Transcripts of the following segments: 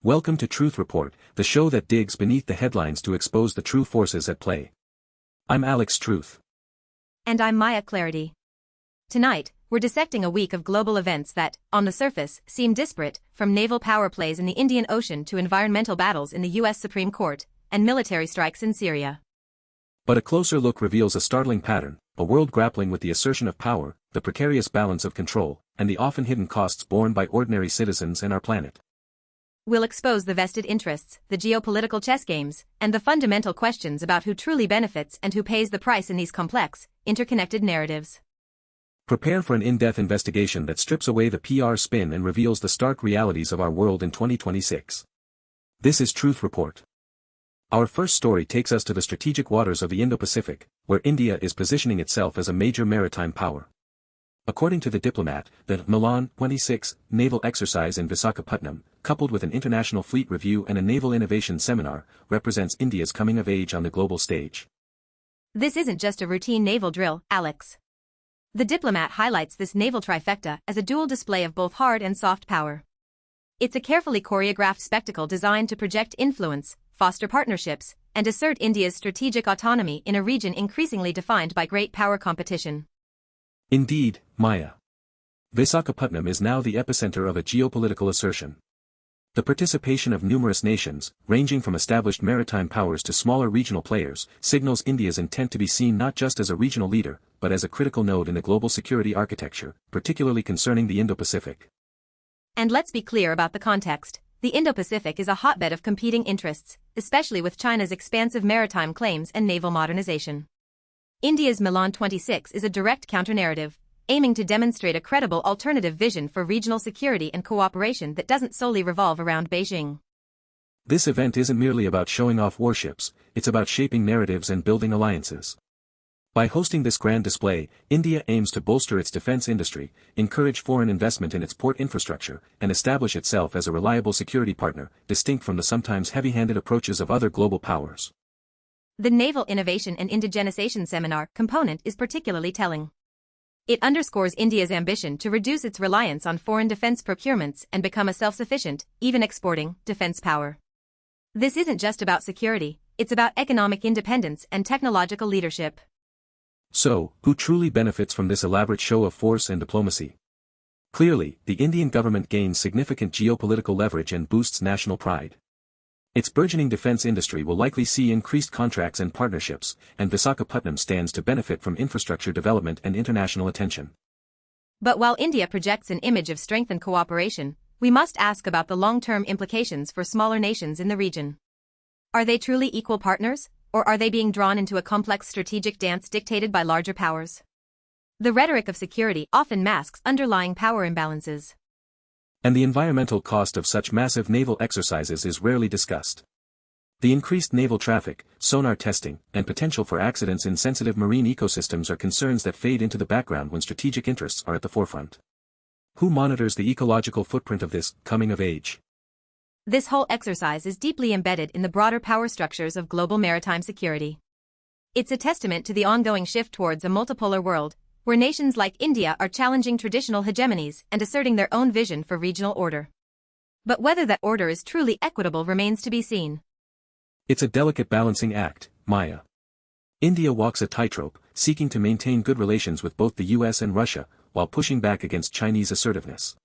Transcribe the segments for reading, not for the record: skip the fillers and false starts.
Welcome to Truth Report, the show that digs beneath the headlines to expose the true forces at play. I'm Alex Truth. And I'm Maya Clarity. Tonight, we're dissecting a week of global events that, on the surface, seem disparate, from naval power plays in the Indian Ocean to environmental battles in the U.S. Supreme Court, and military strikes in Syria. But a closer look reveals a startling pattern, a world grappling with the assertion of power, the precarious balance of control, and the often hidden costs borne by ordinary citizens and our planet. We'll expose the vested interests, the geopolitical chess games, and the fundamental questions about who truly benefits and who pays the price in these complex, interconnected narratives. Prepare for an in-depth investigation that strips away the PR spin and reveals the stark realities of our world in 2026. This is Truth Report. Our first story takes us to the strategic waters of the Indo-Pacific, where India is positioning itself as a major maritime power. According to the Diplomat, the Milan-26 naval exercise in Visakhapatnam, coupled with an international fleet review and a naval innovation seminar, represents India's coming of age on the global stage. This isn't just a routine naval drill, Alex. The Diplomat highlights this naval trifecta as a dual display of both hard and soft power. It's a carefully choreographed spectacle designed to project influence, foster partnerships, and assert India's strategic autonomy in a region increasingly defined by great power competition. Indeed, Maya. Visakhapatnam is now the epicenter of a geopolitical assertion. The participation of numerous nations, ranging from established maritime powers to smaller regional players, signals India's intent to be seen not just as a regional leader, but as a critical node in the global security architecture, particularly concerning the Indo-Pacific. And let's be clear about the context. The Indo-Pacific is a hotbed of competing interests, especially with China's expansive maritime claims and naval modernization. India's Milan-26 is a direct counter-narrative, aiming to demonstrate a credible alternative vision for regional security and cooperation that doesn't solely revolve around Beijing. This event isn't merely about showing off warships, it's about shaping narratives and building alliances. By hosting this grand display, India aims to bolster its defense industry, encourage foreign investment in its port infrastructure, and establish itself as a reliable security partner, distinct from the sometimes heavy-handed approaches of other global powers. The Naval Innovation and Indigenization Seminar component is particularly telling. It underscores India's ambition to reduce its reliance on foreign defense procurements and become a self-sufficient, even exporting, defense power. This isn't just about security, it's about economic independence and technological leadership. So, who truly benefits from this elaborate show of force and diplomacy? Clearly, the Indian government gains significant geopolitical leverage and boosts national pride. Its burgeoning defense industry will likely see increased contracts and partnerships, and Visakhapatnam stands to benefit from infrastructure development and international attention. But while India projects an image of strength and cooperation, we must ask about the long-term implications for smaller nations in the region. Are they truly equal partners, or are they being drawn into a complex strategic dance dictated by larger powers? The rhetoric of security often masks underlying power imbalances. And the environmental cost of such massive naval exercises is rarely discussed. The increased naval traffic, sonar testing, and potential for accidents in sensitive marine ecosystems are concerns that fade into the background when strategic interests are at the forefront. Who monitors the ecological footprint of this coming of age? This whole exercise is deeply embedded in the broader power structures of global maritime security. It's a testament to the ongoing shift towards a multipolar world, where nations like India are challenging traditional hegemonies and asserting their own vision for regional order. But whether that order is truly equitable remains to be seen. It's a delicate balancing act, Maya. India walks a tightrope, seeking to maintain good relations with both the US and Russia, while pushing back against Chinese assertiveness.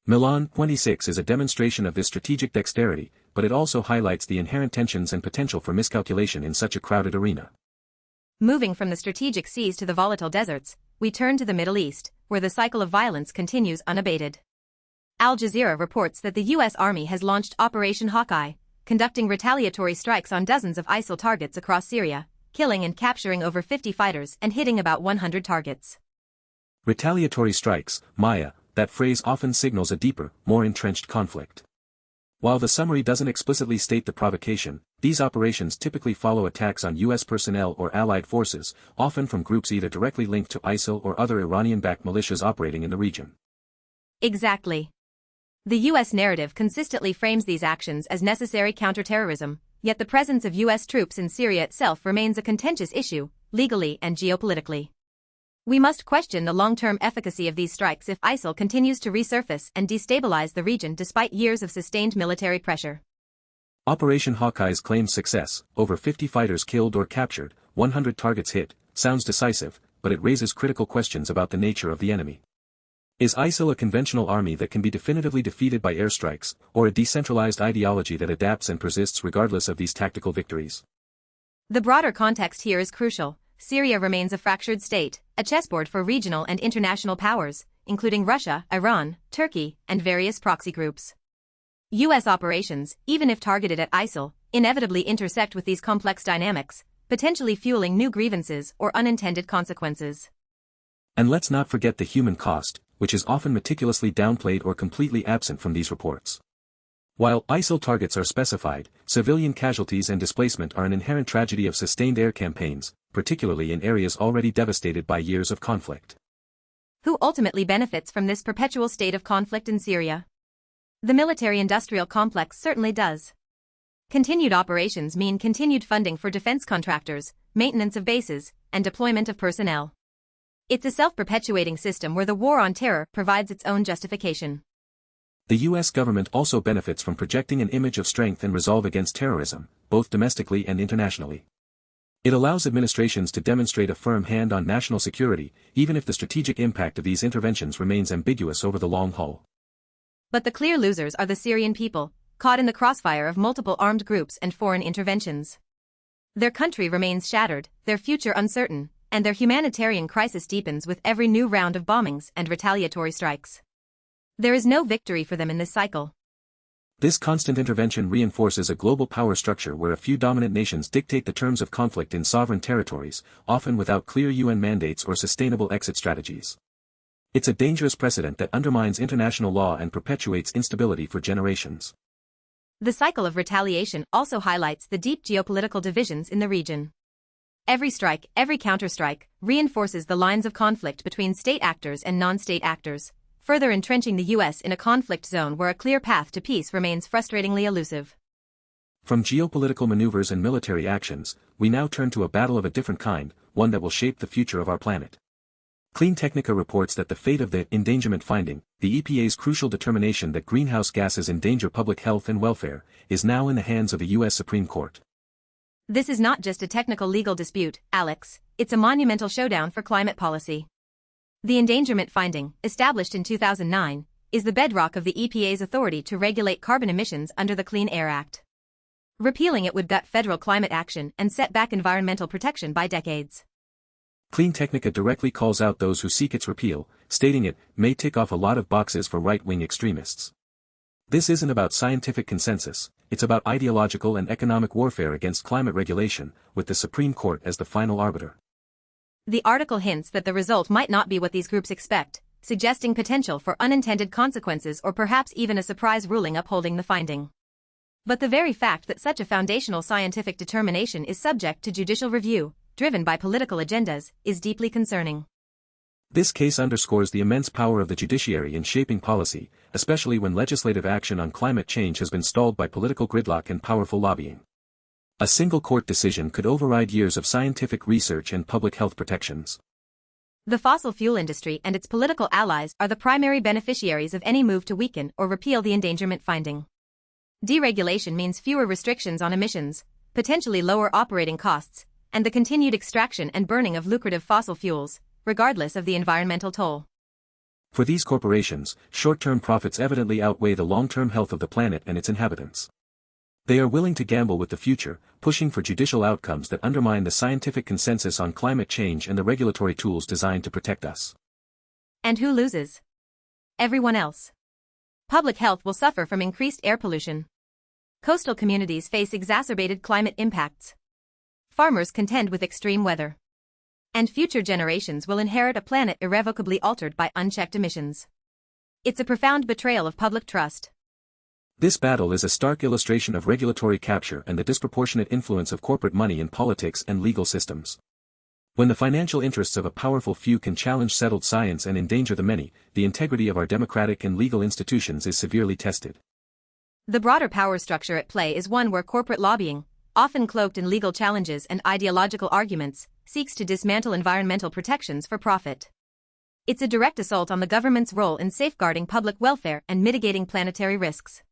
Milan-26 is a demonstration of this strategic dexterity, but it also highlights the inherent tensions and potential for miscalculation in such a crowded arena. Moving from the strategic seas to the volatile deserts, we turn to the Middle East, where the cycle of violence continues unabated. Al Jazeera reports that the U.S. Army has launched Operation Hawkeye, conducting retaliatory strikes on dozens of ISIL targets across Syria, killing and capturing over 50 fighters and hitting about 100 targets. Retaliatory strikes, Maya, that phrase often signals a deeper, more entrenched conflict. While the summary doesn't explicitly state the provocation, these operations typically follow attacks on U.S. personnel or allied forces, often from groups either directly linked to ISIL or other Iranian-backed militias operating in the region. Exactly. The U.S. narrative consistently frames these actions as necessary counterterrorism, yet the presence of U.S. troops in Syria itself remains a contentious issue, legally and geopolitically. We must question the long-term efficacy of these strikes if ISIL continues to resurface and destabilize the region despite years of sustained military pressure. Operation Hawkeye's claimed success, over 50 fighters killed or captured, 100 targets hit, sounds decisive, but it raises critical questions about the nature of the enemy. Is ISIL a conventional army that can be definitively defeated by airstrikes, or a decentralized ideology that adapts and persists regardless of these tactical victories? The broader context here is crucial. Syria remains a fractured state, a chessboard for regional and international powers, including Russia, Iran, Turkey, and various proxy groups. U.S. operations, even if targeted at ISIL, inevitably intersect with these complex dynamics, potentially fueling new grievances or unintended consequences. And let's not forget the human cost, which is often meticulously downplayed or completely absent from these reports. While ISIL targets are specified, civilian casualties and displacement are an inherent tragedy of sustained air campaigns, particularly in areas already devastated by years of conflict. Who ultimately benefits from this perpetual state of conflict in Syria? The military-industrial complex certainly does. Continued operations mean continued funding for defense contractors, maintenance of bases, and deployment of personnel. It's a self-perpetuating system where the war on terror provides its own justification. The U.S. government also benefits from projecting an image of strength and resolve against terrorism, both domestically and internationally. It allows administrations to demonstrate a firm hand on national security, even if the strategic impact of these interventions remains ambiguous over the long haul. But the clear losers are the Syrian people, caught in the crossfire of multiple armed groups and foreign interventions. Their country remains shattered, their future uncertain, and their humanitarian crisis deepens with every new round of bombings and retaliatory strikes. There is no victory for them in this cycle. This constant intervention reinforces a global power structure where a few dominant nations dictate the terms of conflict in sovereign territories, often without clear UN mandates or sustainable exit strategies. It's a dangerous precedent that undermines international law and perpetuates instability for generations. The cycle of retaliation also highlights the deep geopolitical divisions in the region. Every strike, every counterstrike, reinforces the lines of conflict between state actors and non-state actors, further entrenching the U.S. in a conflict zone where a clear path to peace remains frustratingly elusive. From geopolitical maneuvers and military actions, we now turn to a battle of a different kind, one that will shape the future of our planet. CleanTechnica reports that the fate of the Endangerment finding, the EPA's crucial determination that greenhouse gases endanger public health and welfare, is now in the hands of the U.S. Supreme Court. This is not just a technical legal dispute, Alex, it's a monumental showdown for climate policy. The Endangerment finding, established in 2009, is the bedrock of the EPA's authority to regulate carbon emissions under the Clean Air Act. Repealing it would gut federal climate action and set back environmental protection by decades. CleanTechnica directly calls out those who seek its repeal, stating it may tick off a lot of boxes for right-wing extremists. This isn't about scientific consensus, it's about ideological and economic warfare against climate regulation, with the Supreme Court as the final arbiter. The article hints that the result might not be what these groups expect, suggesting potential for unintended consequences or perhaps even a surprise ruling upholding the finding. But the very fact that such a foundational scientific determination is subject to judicial review, driven by political agendas, is deeply concerning. This case underscores the immense power of the judiciary in shaping policy, especially when legislative action on climate change has been stalled by political gridlock and powerful lobbying. A single court decision could override years of scientific research and public health protections. The fossil fuel industry and its political allies are the primary beneficiaries of any move to weaken or repeal the endangerment finding. Deregulation means fewer restrictions on emissions, potentially lower operating costs, and the continued extraction and burning of lucrative fossil fuels, regardless of the environmental toll. For these corporations, short-term profits evidently outweigh the long-term health of the planet and its inhabitants. They are willing to gamble with the future, pushing for judicial outcomes that undermine the scientific consensus on climate change and the regulatory tools designed to protect us. And who loses? Everyone else. Public health will suffer from increased air pollution. Coastal communities face exacerbated climate impacts. Farmers contend with extreme weather. And future generations will inherit a planet irrevocably altered by unchecked emissions. It's a profound betrayal of public trust. This battle is a stark illustration of regulatory capture and the disproportionate influence of corporate money in politics and legal systems. When the financial interests of a powerful few can challenge settled science and endanger the many, the integrity of our democratic and legal institutions is severely tested. The broader power structure at play is one where corporate lobbying, often cloaked in legal challenges and ideological arguments, seeks to dismantle environmental protections for profit. It's a direct assault on the government's role in safeguarding public welfare and mitigating planetary risks.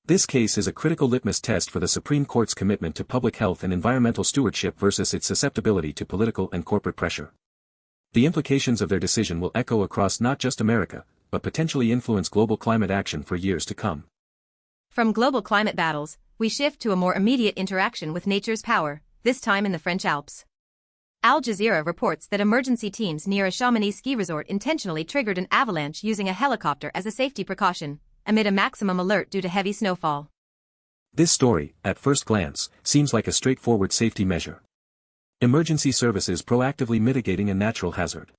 This case is a critical litmus test for the Supreme Court's commitment to public health and environmental stewardship versus its susceptibility to political and corporate pressure. The implications of their decision will echo across not just America, but potentially influence global climate action for years to come. From global climate battles, we shift to a more immediate interaction with nature's power, this time in the French Alps. Al Jazeera reports that emergency teams near a Chamonix ski resort intentionally triggered an avalanche using a helicopter as a safety precaution, amid a maximum alert due to heavy snowfall. This story, at first glance, seems like a straightforward safety measure. Emergency services proactively mitigating a natural hazard.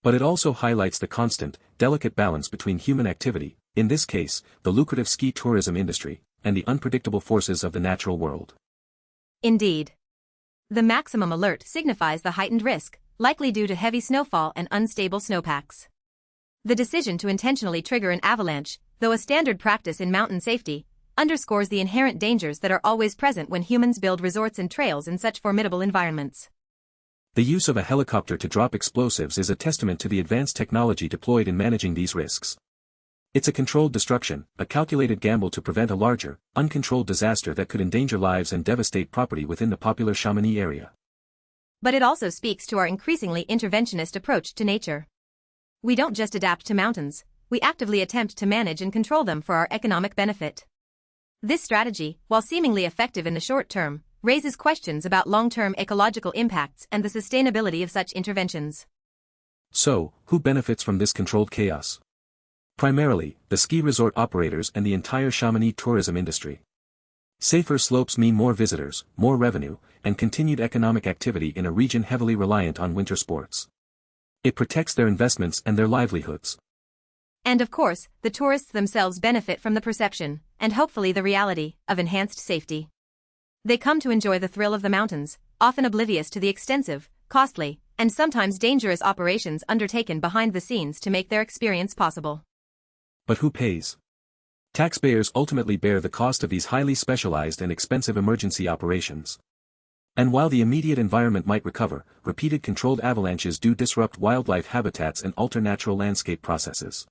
But it also highlights the constant, delicate balance between human activity, in this case, the lucrative ski tourism industry, and the unpredictable forces of the natural world. Indeed. The maximum alert signifies the heightened risk, likely due to heavy snowfall and unstable snowpacks. The decision to intentionally trigger an avalanche, though a standard practice in mountain safety, underscores the inherent dangers that are always present when humans build resorts and trails in such formidable environments. The use of a helicopter to drop explosives is a testament to the advanced technology deployed in managing these risks. It's a controlled destruction, a calculated gamble to prevent a larger, uncontrolled disaster that could endanger lives and devastate property within the popular Chamonix area. But it also speaks to our increasingly interventionist approach to nature. We don't just adapt to mountains, we actively attempt to manage and control them for our economic benefit. This strategy, while seemingly effective in the short term, raises questions about long-term ecological impacts and the sustainability of such interventions. So, who benefits from this controlled chaos? Primarily, the ski resort operators and the entire Chamonix tourism industry. Safer slopes mean more visitors, more revenue, and continued economic activity in a region heavily reliant on winter sports. It protects their investments and their livelihoods. And of course, the tourists themselves benefit from the perception, and hopefully the reality, of enhanced safety. They come to enjoy the thrill of the mountains, often oblivious to the extensive, costly, and sometimes dangerous operations undertaken behind the scenes to make their experience possible. But who pays? Taxpayers ultimately bear the cost of these highly specialized and expensive emergency operations. And while the immediate environment might recover, repeated controlled avalanches do disrupt wildlife habitats and alter natural landscape processes.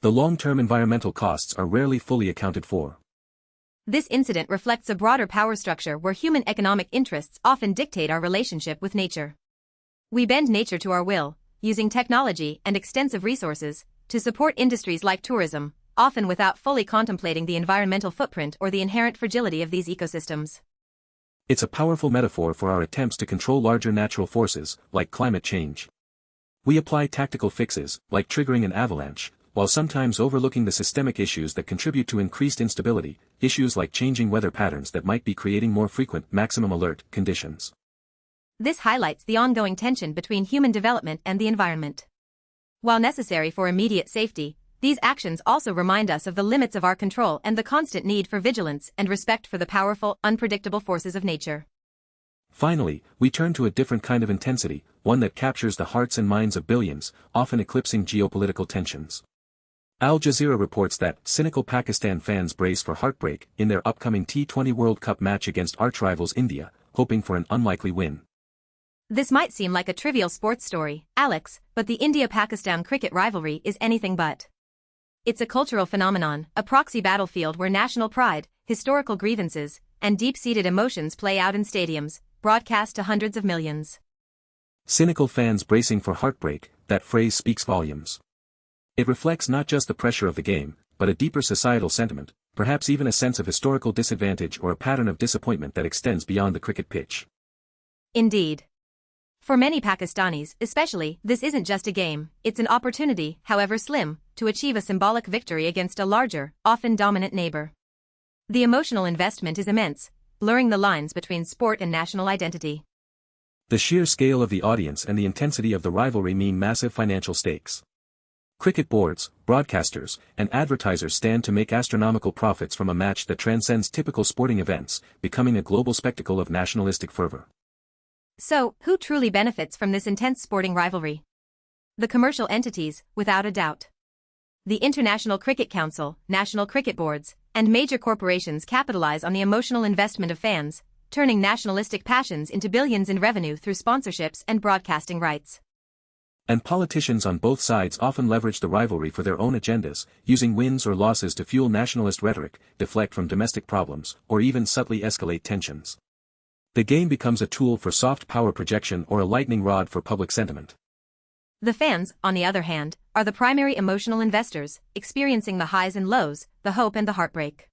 The long-term environmental costs are rarely fully accounted for. This incident reflects a broader power structure where human economic interests often dictate our relationship with nature. We bend nature to our will, using technology and extensive resources to support industries like tourism, often without fully contemplating the environmental footprint or the inherent fragility of these ecosystems. It's a powerful metaphor for our attempts to control larger natural forces, like climate change. We apply tactical fixes, like triggering an avalanche, while sometimes overlooking the systemic issues that contribute to increased instability, issues like changing weather patterns that might be creating more frequent maximum alert conditions. This highlights the ongoing tension between human development and the environment. While necessary for immediate safety, these actions also remind us of the limits of our control and the constant need for vigilance and respect for the powerful, unpredictable forces of nature. Finally, we turn to a different kind of intensity, one that captures the hearts and minds of billions, often eclipsing geopolitical tensions. Al Jazeera reports that Cynical Pakistan fans brace for heartbreak in their upcoming T20 World Cup match against arch-rivals India, hoping for an unlikely win. This might seem like a trivial sports story, Alex, but the India-Pakistan cricket rivalry is anything but. It's a cultural phenomenon, a proxy battlefield where national pride, historical grievances, and deep-seated emotions play out in stadiums, broadcast to hundreds of millions. Cynical fans bracing for heartbreak, that phrase speaks volumes. It reflects not just the pressure of the game, but a deeper societal sentiment, perhaps even a sense of historical disadvantage or a pattern of disappointment that extends beyond the cricket pitch. Indeed. For many Pakistanis, especially, this isn't just a game, it's an opportunity, however slim, to achieve a symbolic victory against a larger, often dominant neighbor. The emotional investment is immense, blurring the lines between sport and national identity. The sheer scale of the audience and the intensity of the rivalry mean massive financial stakes. Cricket boards, broadcasters, and advertisers stand to make astronomical profits from a match that transcends typical sporting events, becoming a global spectacle of nationalistic fervor. So, who truly benefits from this intense sporting rivalry? The commercial entities, without a doubt. The International Cricket Council, national cricket boards, and major corporations capitalize on the emotional investment of fans, turning nationalistic passions into billions in revenue through sponsorships and broadcasting rights. And politicians on both sides often leverage the rivalry for their own agendas, using wins or losses to fuel nationalist rhetoric, deflect from domestic problems, or even subtly escalate tensions. The game becomes a tool for soft power projection or a lightning rod for public sentiment. The fans, on the other hand, are the primary emotional investors, experiencing the highs and lows, the hope and the heartbreak.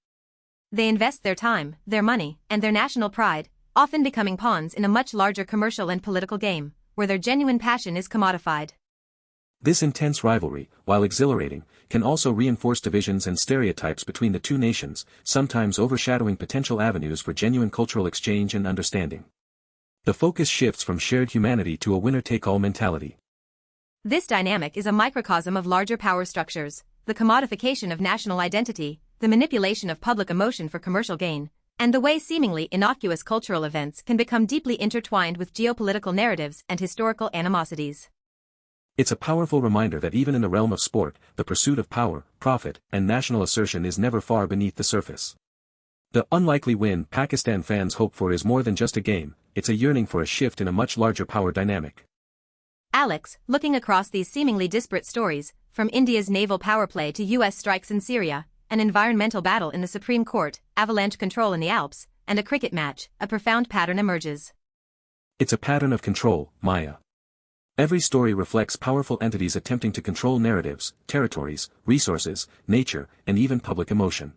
They invest their time, their money, and their national pride, often becoming pawns in a much larger commercial and political game, where their genuine passion is commodified. This intense rivalry, while exhilarating, can also reinforce divisions and stereotypes between the two nations, sometimes overshadowing potential avenues for genuine cultural exchange and understanding. The focus shifts from shared humanity to a winner-take-all mentality. This dynamic is a microcosm of larger power structures, the commodification of national identity, the manipulation of public emotion for commercial gain, and the way seemingly innocuous cultural events can become deeply intertwined with geopolitical narratives and historical animosities. It's a powerful reminder that even in the realm of sport, the pursuit of power, profit, and national assertion is never far beneath the surface. The unlikely win Pakistan fans hope for is more than just a game, it's a yearning for a shift in a much larger power dynamic. Alex, looking across these seemingly disparate stories, from India's naval power play to US strikes in Syria, an environmental battle in the Supreme Court, avalanche control in the Alps, and a cricket match, a profound pattern emerges. It's a pattern of control, Maya. Every story reflects powerful entities attempting to control narratives, territories, resources, nature, and even public emotion.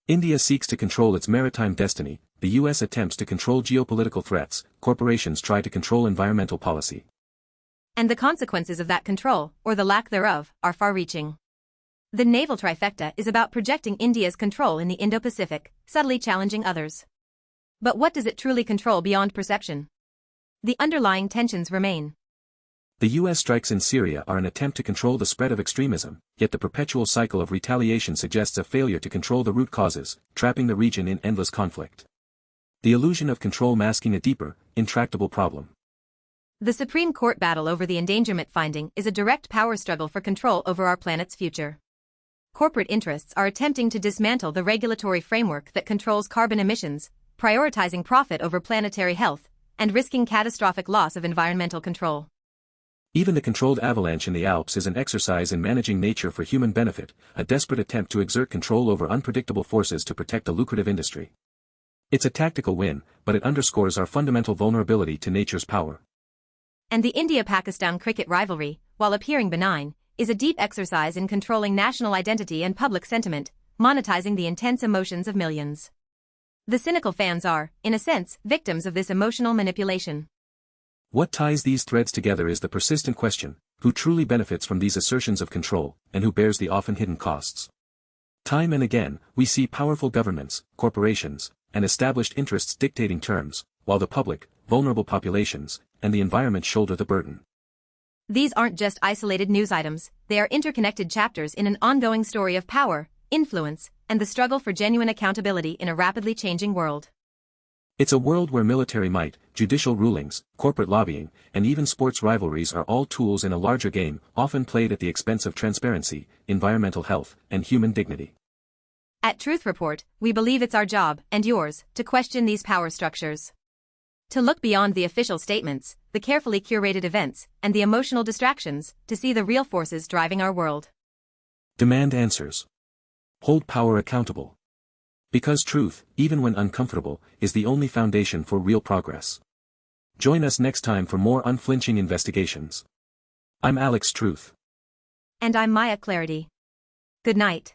India seeks to control its maritime destiny, the US attempts to control geopolitical threats, corporations try to control environmental policy. And the consequences of that control, or the lack thereof, are far-reaching. The naval trifecta is about projecting India's control in the Indo-Pacific, subtly challenging others. But what does it truly control beyond perception? The underlying tensions remain. The US strikes in Syria are an attempt to control the spread of extremism, yet the perpetual cycle of retaliation suggests a failure to control the root causes, trapping the region in endless conflict. The illusion of control masking a deeper, intractable problem. The Supreme Court battle over the endangerment finding is a direct power struggle for control over our planet's future. Corporate interests are attempting to dismantle the regulatory framework that controls carbon emissions, prioritizing profit over planetary health, and risking catastrophic loss of environmental control. Even the controlled avalanche in the Alps is an exercise in managing nature for human benefit, a desperate attempt to exert control over unpredictable forces to protect a lucrative industry. It's a tactical win, but it underscores our fundamental vulnerability to nature's power. And the India-Pakistan cricket rivalry, while appearing benign, is a deep exercise in controlling national identity and public sentiment, monetizing the intense emotions of millions. The cynical fans are, in a sense, victims of this emotional manipulation. What ties these threads together is the persistent question: who truly benefits from these assertions of control, and who bears the often hidden costs? Time and again, we see powerful governments, corporations, and established interests dictating terms, while the public, vulnerable populations, and the environment shoulder the burden. These aren't just isolated news items, they are interconnected chapters in an ongoing story of power, influence, and the struggle for genuine accountability in a rapidly changing world. It's a world where military might, judicial rulings, corporate lobbying, and even sports rivalries are all tools in a larger game, often played at the expense of transparency, environmental health, and human dignity. At Truth Report, we believe it's our job, and yours, to question these power structures. To look beyond the official statements, the carefully curated events, and the emotional distractions, to see the real forces driving our world. Demand answers. Hold power accountable. Because truth, even when uncomfortable, is the only foundation for real progress. Join us next time for more unflinching investigations. I'm Alex Truth. And I'm Maya Clarity. Good night.